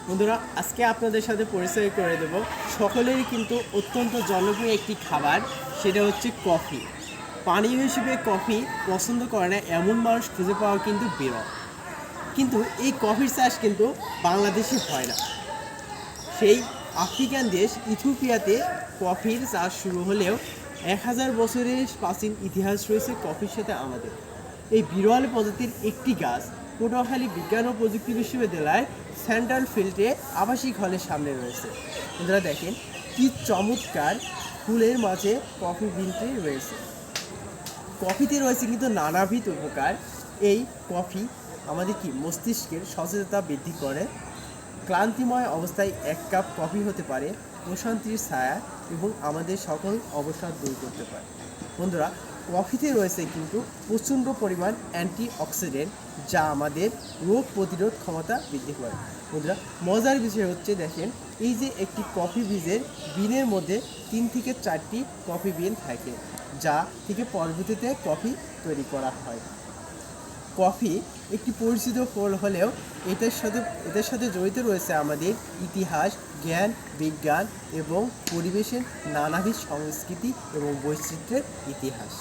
বন্ধুরা, আজকে আপনাদের সাথে পরিচয় করে দেব সকলেরই কিন্তু অত্যন্ত জনপ্রিয় একটি খাবার, সেটা হচ্ছে কফি। পানীয় হিসেবে কফি পছন্দ করে না এমন মানুষ খুঁজে পাওয়া কিন্তু বিরল। কিন্তু এই কফির চাষ কিন্তু বাংলাদেশে হয় না। সেই আফ্রিকান দেশ ইথিওপিয়াতে কফির চাষ শুরু হলেও 1000 বছরের প্রাচীন ইতিহাস রয়েছে কফির সাথে আমাদের। এই বিরল প্রজাতির একটি গাছ পটুয়াখালী বিজ্ঞান ও প্রযুক্তি বিশ্ববিদ্যালয়ের সেন্ট্রাল ফিল্ডে আবাসিক হলের সামনে রয়েছে। আপনারা দেখেন কি চমৎকার ফুলের মাঝে কফি বিনটি রয়েছে। কফিতে রয়েছে কিন্তু নানাবিধ উপকার। এই কফি আমাদের মস্তিষ্কের সচেতনতা বৃদ্ধি করে। ক্লান্তিময় অবস্থায় 1 কাপ কফি হতে পারে প্রশান্তির ছায়া এবং আমাদের সকল অবসাদ দূর করতে পারে। বন্ধুরা, কফিতে রয়েছে কিন্তু প্রচণ্ড পরিমাণ অ্যান্টিঅক্সিডেন্ট, যা আমাদের রোগ প্রতিরোধ ক্ষমতা বৃদ্ধি করে। বন্ধুরা, মজার বিষয় হচ্ছে দেখেন, এই যে একটি কফি বীজের বিনের মধ্যে 3 থেকে 4টি কফি বিন থাকে, যা থেকে পরবর্তীতে কফি তৈরি করা হয়। কফি একটি পরিচিত ফল হলেও এটার সাথে জড়িত রয়েছে আমাদের ইতিহাস, জ্ঞান, বিজ্ঞান এবং পরিবেশের নানাবিধ সংস্কৃতি এবং বৈচিত্র্যের ইতিহাস।